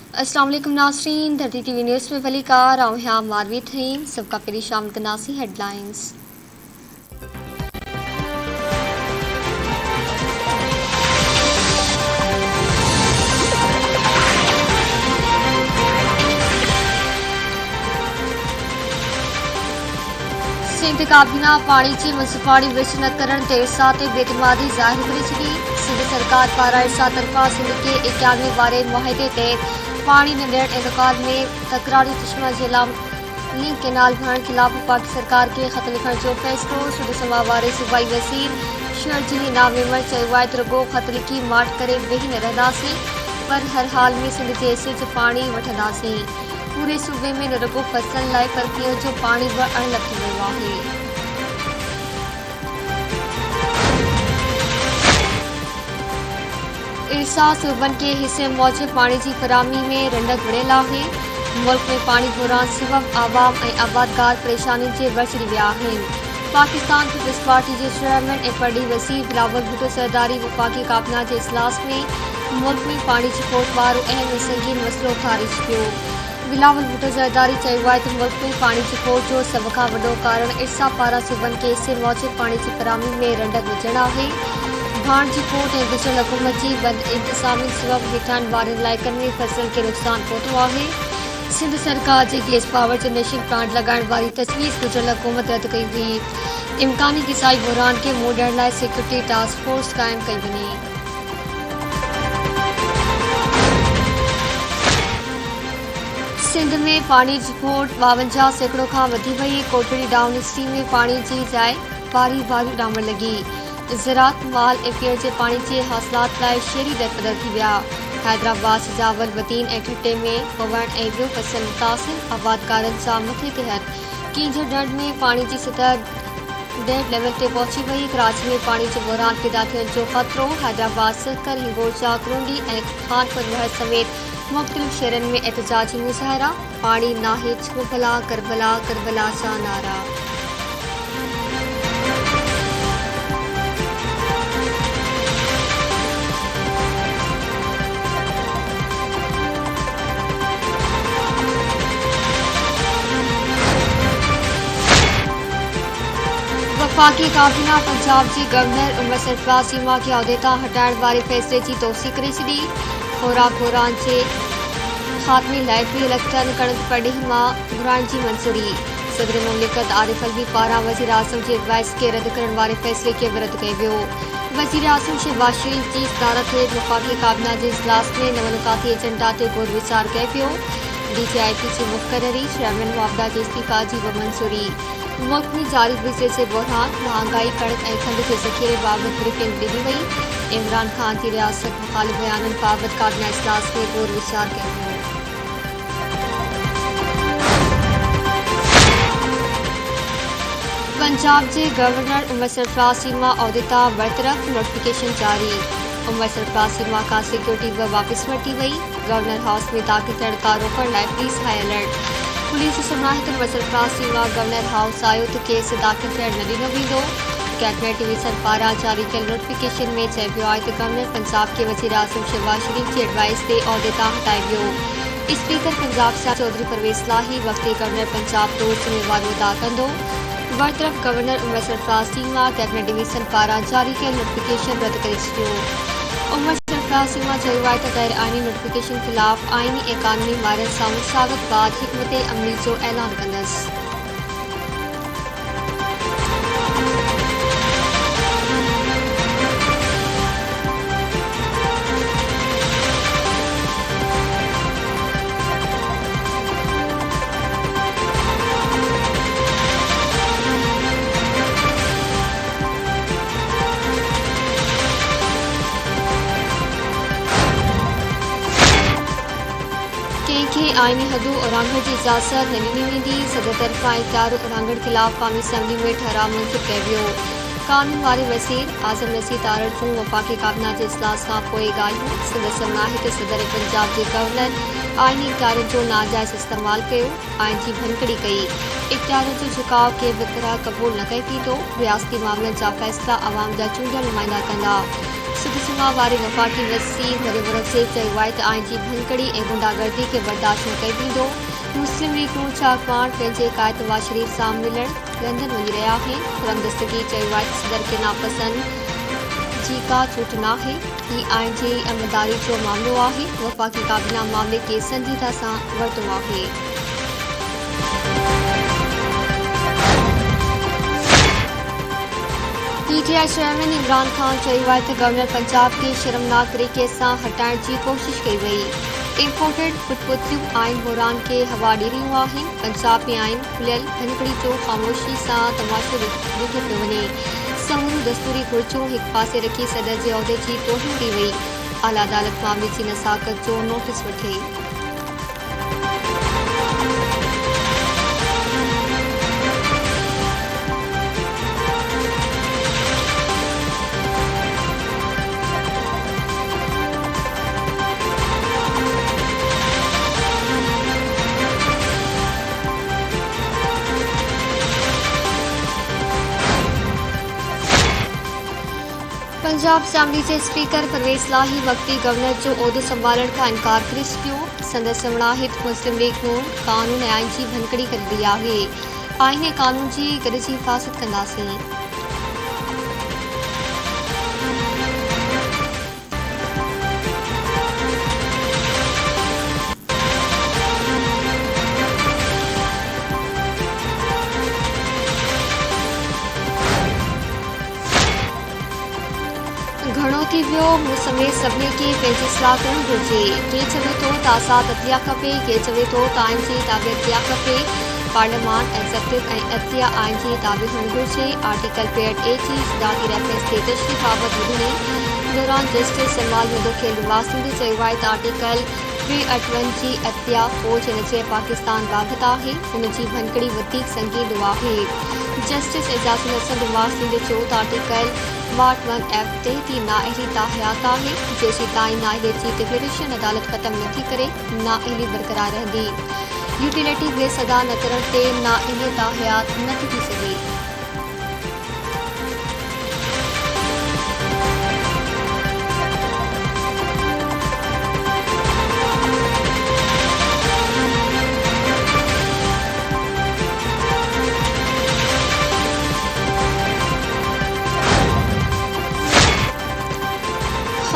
अस्सलाम वालेकुम नाज़रीन, धरती टीवी न्यूज़ में वली कार आउँ मारवी थीं सबका पहली शामिल कनासी हेडलाइंस। सिंध काबीना पानी की मुंसिपाली विच न करण ते इरसाद ते बेतमादी ज़ाहिर करे छॾी। सिंध सरकार पारां इरसाद तरफ़ां सिंध के 91 वारे मुआहिदे तहत पानी न ॾियण ऐं रिकॉर्ड में तकरारी चश्मा जे लाइ लिंक केनाल भरण खिलाफ पाक सरकार के ख़त लिखण जो फ़ैसिलो। सूद समा वारे सूबाई वज़ीर शर्जीली नामेमर चयो आहे त रुगो ख़त लिखी माठ करे वेही न रहंदासीं, पर हर हाल में सिंध जे हिसे जो पानी वठंदासीं। पूरे सूबे में न रुगो फसलनि लाइ पर पीअण जो पाणी बि अणल थी वियो आहे। इरसाद सूबनि के हिसे मौजूद पानी की फराहमी में रंडक विढ़ियल आहे। मुल्क में पानी बहरान सबब आवाम ऐं आबादगार परेशानी जे वर चढ़ी विया आहिनि। पाकिस्तान पीपल्स पार्टी के चेयरमैन ऐं पढ़ी वज़ीर बिलावल भुट्टो सरदारी वफ़ाक़ी काबिना के इजलास में मुल्क में पानी की खोट वारो अहम ऐं संगीन मसलो उथारे छॾियो। बिलावल भुट्टो सरदारी चयो आहे त मुल्क में पानी की खोट जो सभ खां वॾो कारण इरसाद पारां सूबनि के हिसे मौजूद पानी की फराहमी में रंडक विझण आहे। भाण की खोट ऐं गुज़िरियल हुकूमत की बद इंतज़ामी सबब हेठान वारनि इलाइक़नि में फसल के नुक़सान पहुतो आहे। सिंध सरकार जे गैस पावर जनरेशन प्लांट लॻाइण वारी तजवीज़ गुज़िरियल हुकूमत रद्द कई हुई। इम्कानी गिसाई बहरान के मुंहुं ॾियण लाइ सिक्योरिटी टास्क फोर्स क़ाइमु कई वञे। सिंध में पानी की खोट 52% खां वधी वई। कोटड़ी डाउन स्ट्रीम में पानी की जाइ भारी ॾामण लॻी। ज़रात माल ऐं पीअण जे पानी के हासिलात लाइ शहरी दरबदर थी विया। हैदराबाद सिजावल वतीन ऐं ठट्टे में पवण ऐं ॿियो फसल मुतासिर आबादकारनि सां मथे तहत कींझ ढंढ में पानी की सतह डेड लेवल ते पहुची वई। कराची में पानी जो बहरान पैदा थियण जो ख़तरो। हैदराबाद सकल हिंगोरचा क्रूंडी ऐं खानपुर महल समेत मुख़्तलिफ़ शहरनि में एहतजाजी मुज़ाहिरा। पानी नाहे छो भला करबला करबला जा नारा। वफ़ाक़ी काबीना पंजाब की गवर्नर उमर सरफराज़ सीमा के उहिदे तां हटाइण वारे फ़ैसिले की तौसीक़ करे छॾी। ख़ुराक बहरान के ख़ात्मे लाइ 3 लाख टन कणक परडे॒ही मां घुराइण की मंज़ूरी। सदर मुमलिकत आरिफ अलवी पारां वज़ीर आज़म के एडवाइस के रद्द करण वारे फ़ैसिले के रद्द कयो वियो। वज़ीर आज़म शहबाज शरीफ की सदारत हेठि वफ़ाक़ी काबीना के इजलास में नवनुकाती एजेंडा ते गौर वीचार कयो पियो। DJIT की मुक़ररी चेयरमैन मुआवज़ा के इस्तीफ़ा की बि मंज़ूरी। मुल्क में जारी बिजली से बहरान महंगाई कणक ऐं खंड के ज़ख़ीरे बाबत ब्रीफिंग ॾिनी वई। इमरान खान की रियासत मुख़ालिफ़ बयाननि बाबत काबीना इजलास में गौर वीचार कयो वियो। पंजाब के गवर्नर उमर सरफराज़ सीमा उहिदे तां बरतरफ़ नोटिफिकेशन जारी। उमर सरफराज़ सीमा का सिक्योरिटी बि वापस वठी वई। गवर्नर हाउस में दाख़िल थियण खां रोकण लाइ पुलिस हाई अलर्ट। पुलिस सुनाहे त उमर सरफराज़ सीमा गवर्नर हाउस आयो त केस दाख़िल थियण न ॾिनो वेंदो। कैबिनेट डिवीज़न पारां जारी कयल नोटिफिकेशन में चयो वियो आहे त गवर्नर पंजाब के वज़ीर आज़म शहबाज शरीफ की एडवाइस ते उहिदे तां हटाए वियो। स्पीकर पंजाब सियासत चौधरी परवेज़ लाही वक़्ती गवर्नर पंजाब तौर ज़िम्मेवारी अदा कंदो। बरतरफ़ गवर्नर उमर सरफराज़ सीमा कैबिनेट डिवीज़न पारां जारी कयल नोटिफिकेशन रद्द करे छॾियो। उमर सरफराज़ सीमा चयो आहे त गैर आइनी नोटिफिकेशन ख़िलाफ़ आइनी ऐं क़ानूनी माहिरनि सां मुशावरत बाद हिकमत अमली जो ऐलान कंदसि। कंहिंखे आइनी हदूं उल्लंघण की इजाज़त न ॾिनी वेंदी। सदर तरफ़ां इख़्तियार उल्लंघण ख़िलाफ़ क़ौमी असम्बली में ठहराव मुंतख़िब कयो वियो। कानून वारे वज़ीर आज़म नसीर तारड़फू वफ़ाक़ी काबीना के इजलास खां पोइ ॻाल्हियूं। संदसि चवणु आहे त सदर पंजाब के गवर्नर आइनी इख़्तियारनि जो नाजाइज़ इस्तेमालु कयो। आइन जी भनकड़ी कई। इख़्तियारनि जो झुकाव के बि तरह क़बूल न कयो वेंदो। रियासती मामलनि जा फ़ैसिला अवाम जा चूंडियल नुमाइंदा कंदा। शुदसुमा वारे वफ़ाक़ी वज़ीर वरी मुरक्ज़े चयो आहे त आईन जी भनकड़ी ऐं गुंडागर्दी खे बर्दाश्त न कयो वेंदो। मुस्लिम लीग नूं छाकाणि पंहिंजे क़ाइद नवाज़ शरीफ़ सां मिलण लंदन वञी रहिया आहिनि। खुर्रम दस्तगीर चयो आहे त सदर खे नापसंद जी का छूट नाहे। हीउ आईन जी अमलदारी जो मामिलो आहे। वफ़ाक़ी काबीना मामले खे संजीदा सां वरितो आहे। पीटीआई चेयरमैन इमरान खान चयो आहे त गवर्नर पंजाब खे शर्मनाक तरीक़े सां हटाइण जी कोशिश कई वई। इम्पोर्टेड फुटपुतियूं आईन बहरान खे हवा ॾेई रहियूं आहिनि। पंजाब में आईन खुलियल भनकड़ी जो ख़ामोशी सां तमाशो ॾिठो पियो वञे। समूरियूं दस्तूरी घुर्जूं हिकु पासे रखी सदर जे उहिदे जी तौहीन कई वई। आला अदालत मामले जी नसाकत जो नोटिस वठे। पंजाब असेंबली जे स्पीकर परवेज़ लाही वक़्ती गवर्नर जो उहिदो संभालण खां इनकार करे छॾियो। संदसि चवणु आहे त मुस्लिम लीग नूं कानून ऐं आईन जी भनकड़ी करे रही आहे। आईन ऐं कानून जी गॾिजी हिफ़ाज़त कंदासीं। घणो थी वियो, मूं समेत सभिनी खे पंहिंजी सलाह करणु घुरिजे। के चवे थो त आज़ाद अतिया खपे, के चवे थो त आईन जी ताबे अतिया खपे। पार्लियामान एग्ज़ेक्टिव ऐं अतिया आईन जी ताबे हुअणु घुरिजे। आर्टिकल 65A जी सिधाती रेफरेंस ते तशरीफ़ बाबति ॿुधणी दौरान जस्टिस जमाल मुदख्खिल निवाज़ी चयो आहे त आर्टिकल 381 जी अतिया फ़ौज हिन जे पाकिस्तान बाबति आहे। हुन जी भनकड़ी वधीक संगीन आहे। जस्टिस एजाज़ नसर निवाज़ी चयो त आर्टिकल 61F ते नाअहली हयात आहे। जेसीं ताईं नाअहली जी डिक्लेरेशन अदालत ख़त्म नथी करे, नाअहली बरक़रार रहंदी। यूटिलिटी बेस अदा न करण ते नाअहली हयात नथी थी सघे।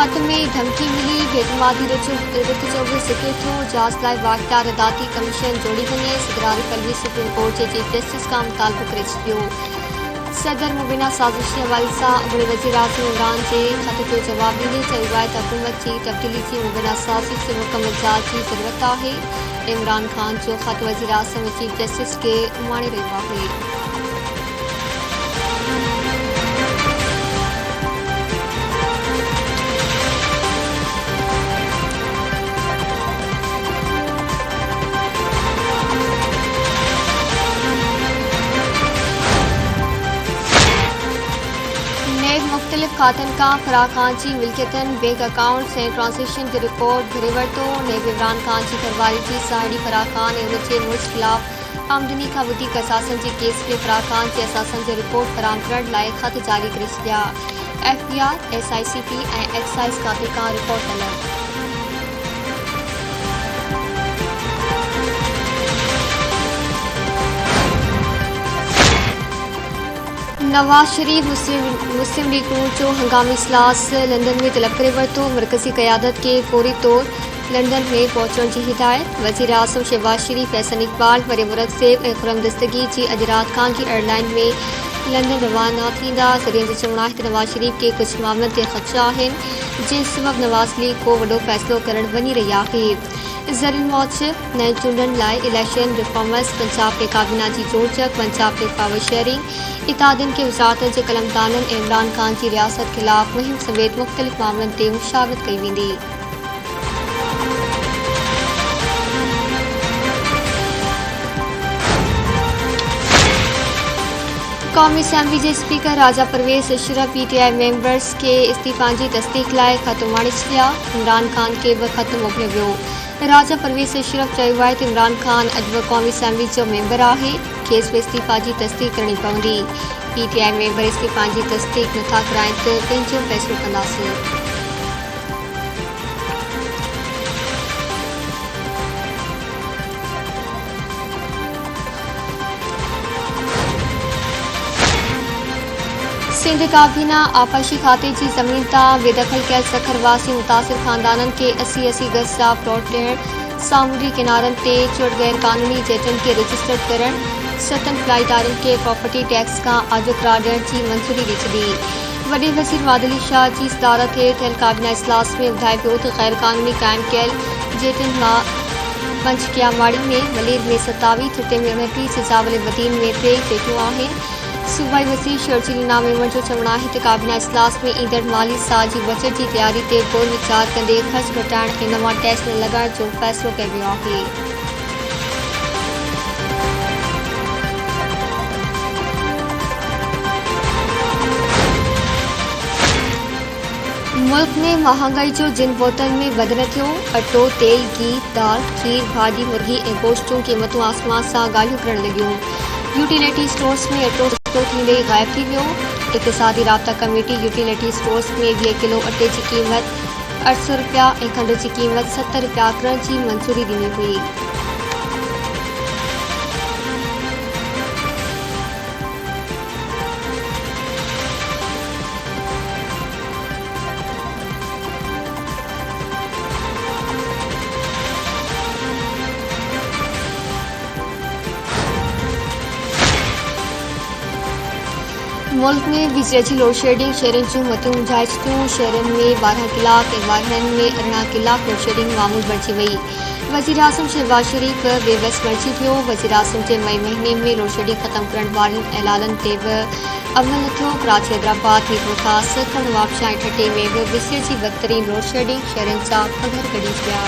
ख़त में धमकी मिली, बेतमादी रिथ जो बि ज़िक्र थियो। जांच लाइ वाक़िया अदालती कमीशन जोड़ी वञे। सदर आरिफ अलवी सुप्रीम कोर्ट जे चीफ जस्टिस खां मुतालबो करे छॾियो। सदर मुबीना साज़िश जे हवाले सां अॻूणे वज़ीर आज़म इमरान जे ख़त जो जवाब ॾींदे चयो आहे त हुकूमत जी तब्दीली जी मुबीना साज़िश जे मुकमल जांच जी ज़रूरत आहे। इमरान खान जो ख़त वज़ीर आज़म चीफ जस्टिस खे उमाणे रहियो आहे। मुख़्तलिफ़ खातनि खां फराह खान जी मिल्कियतनि, बैंक अकाउंट्स ऐं ट्रांज़ेक्शन जो रिकॉर्ड घुरे वरितो। नेब इमरान खान जी घरवारी जी साहेड़ी फराह खान ऐं उन जे मुड़ुस ख़िलाफ़ आमदनी खां वधीक असासनि जे केस में फराह खान जे असासनि जो रिपोर्ट फ़राहम करण लाइ ख़त जारी करे छॾिया। FBI, SICP ऐं एक्साइज़ खाते खां रिपोर्ट तलब। नवाज़ शरीफ़ मुस्लिम लीग नूं जो हंगामी इजलास लंदन में तलब करे वरितो। मरकज़ी क़यादत खे फौरी तौर लंदन में पहुचण जी हिदायत। वज़ीर आज़म शहबाज शरीफ़, एहसन इक़बाल, वरी मुरक्ज़ेब ऐं खुर्रम दस्तगीर जी अॼु राति खां की एयरलाइन में लंदन रवाना थींदा। ज़रियनि जो चवणु आहे त नवाज़ शरीफ़ खे कुझु मामलनि ते ख़दशा आहिनि, जिन सबबि नवाज़ लीग को वॾो फ़ैसिलो करणु वञी रही आहे। ज़रियनि मूजिबि नए चूंडनि लाइ इलेक्शन रिफॉर्मर्स, पंजाब में काबीना जी जोड़जक, पंजाब में पावर शेयरिंग, इतादिन के वज़ारतनि जे कलमदाननि ऐं इमरान खान जी रियासत ख़िलाफ़ मुहिम समेत मुख़्तलिफ़ मामलनि ते मुशावरत कई वेंदी। कौमी असेंबली जे स्पीकर राजा परवेज़ अशरफ PTI मेंबर्स के इस्तीफ़ा जी तस्दीक लाइ ख़त उमाणे छॾिया। इमरान खान खे बि ख़त मोकिलियो वियो। राजा परवेज़ अशरफ चयो आहे त इमरान खान अॼु बि कौमी असेंबली जो मेंबर आहे, खेसि बि इस्तीफ़ा जी तस्दीक करणी पवंदी। PTI मेंबर इस्तीफ़ा जी तस्दीक नथा कराइनि त पंहिंजो फ़ैसिलो कंदासीं। सिंध काबीना आपाशी खाते की ज़मीन ता बेदखल कयल सखरवासी मुतासिर खानदाननि खे 80 गज जा प्लॉट ॾियण, सामूंडी किनारनि ते चुड़ गैर कानूनी जेटनि खे रजिस्टर्ड करण, 7 फ्लाईदारनि खे प्रॉपर्टी टैक्स खां आजो करार ॾियण जी मंज़ूरी ॾिनी। वॾे वज़ीर वादली शाह जी सदारत हेठि थियल काबीना इजलास में ॿुधायो पियो त गैर कानूनी क़ाइमु कयल जेटनि मां पंचकियामाड़ी में, मलेर में 27, थिटे में 29, सिजावल वदीन में 3 जेटूं आहिनि। सूबाई वज़ीर शर्जील नामेवन जो चवणु आहे त काबीना इजलास में ईंदड़ माली साल जी बजट जी तयारी ते गौर वीचार कंदे ख़र्च घटाइण ऐं नवां टैक्स न लॻाइण जो फ़ैसिलो कयो वियो आहे। मुल्क में महांगाई जो जिन बोतल में वधण थियो, अटो, तेल, घी, दाल, खीर, भाॼी, मुर्गी ऐं गोश्त जूं क़ीमतूं आसमान सां ॻाल्हियूं करण लॻियूं। यूटिलिटी स्टोर्स में अटो सस्तो थींदे ई ग़ाइब थी वियो। इक़्तिसादी राब्ता कमेटी यूटिलिटी स्टोर्स में 20 किलो अटे जी क़ीमत 800 रुपया ऐं खंड जी क़ीमत 70 रुपया करण जी मंज़ूरी ॾिनी हुई। मुल्क में बिजली जी लोड शेडिंग, शहरनि जूं मतियूं मुंझाइजतूं। शहरनि में 12 कलाक ऐं वाहिड़नि में 18 कलाक लोड शेडिंग मामूल बणिजी वई। वज़ीर आज़म शहबाज शरीफ़ बेबस बणिजी वियो। वज़ीर आज़म जे मई महीने में लोड शेडिंग ख़त्म करण वारनि ऐलाननि ते बि अमल न थियो। कराची, हैदराबाद, मीरपुर ख़ास, खंड, नवाबशाह ऐं ठटे में बि बिजली जी बदतरीन लोड शेडिंग, शहरनि जा पघर कढी विया।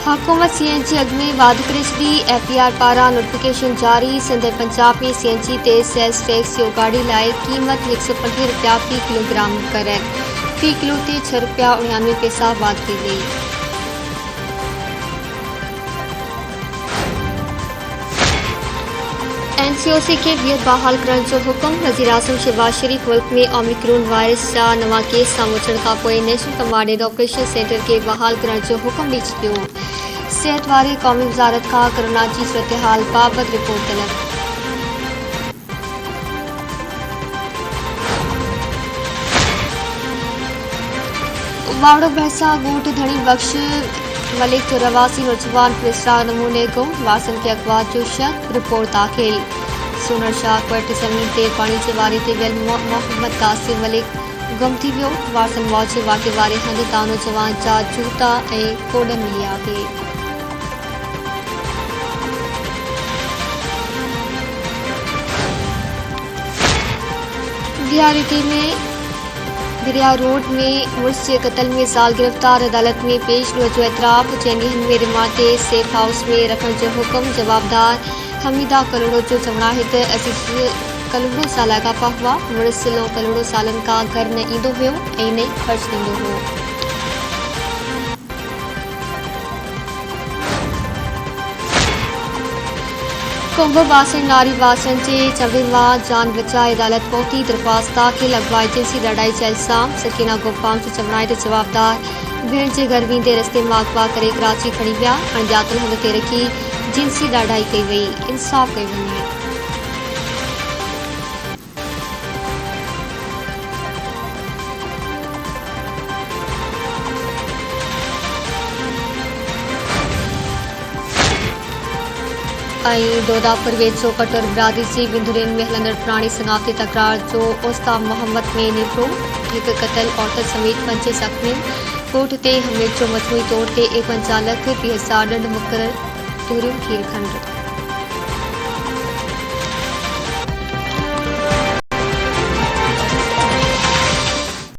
हुकूमत CNG अघ में वाधि करे छॾी। FBR पारां नोटिफिकेशन जारी। सिंध ऐं पंजाब में CNG ते सेल्स टैक्स जो गाड़ी लाइ क़ीमत 150 रुपया फ़ी किलोग्राम मुक़रर। फ़ी किलो ते 6 रुपया 99 पैसा वाधि कई वई। NCOC खे बियत बहाल करण जो हुकुम। वज़ीर आज़म शहबाज शरीफ़ मुल्क में ओमिक्रोन वायरस जा नवां केस साम्हूं अचण खां पोइ national command and operation centre खे बहाल करण जो हुकुम ॾेई छॾियो। सिहत वारी क़ौमी वज़ारत खां कोरोना जी सूरतहाल बाबति रिपोर्ट तलब। वावड़ो भरिसां ॻोठ धणी बख़्श मलिक जो रवासी नौजवान फिरिश्ता नमूने गुम, वारसनि खे अगवा जो शक, रिपोर्ट दाख़िल। सोनर शाह वटि ज़मीन ते पाणी जे वारे ते वियल मोहम्मद कासिम मलिक गुम थी वियो। वारसनि मौत जे वाक़े वारे हंधि तां नौजवान जा जूता ऐं कोड मिली आहे। बिरिया रोड में मुड़ुस जे क़त्ल में ज़ाल गिरफ़्तार, अदालत में पेश ॾींहं जो एतराफ़। 4 ॾींहनि में रिमांड ते सेफ हाउस में रखण जो हुकुम। जवाबदार हमीदा कलोड़ो जो चवणु आहे त अज़ीज़ कलोड़ो सां लाॻापा हुआ। मुड़ुस लो कलोड़ो सालनि खां घर न ईंदो हुयो ऐं न ई ख़र्च ॾींदो हो। कुंभ बासिन नारी बासिन जे चंबे मां जान बचाए अदालत पहुती। दरख़्वास्त दाख़िल। अगवा एजेंसी लड़ाई जा इल्ज़ाम। सकीना गोपाम जो चवणु आहे त जवाबदार भेण जे घर वेंदे रस्ते मां अगवा करे कराची खणी विया। अणॼातल हंध ते रखी जिंसी ॾाढाई कई वई। इंसाफ़ कयो वञे। दोदापुर वेझो कटोर बिरादरी जी बिंदुरिन में हलंदड़ पुराणी सनाती तकरार जो ओस्ता मोहम्मद में निपटो। हिकु क़तल औरत समेत 5 ज़ख़्मी। कोर्ट ते हमले जो मजमूई तौर ते 51 लख 30,000 ॾंढ मुक़रर। तूरियूं खीर खंड।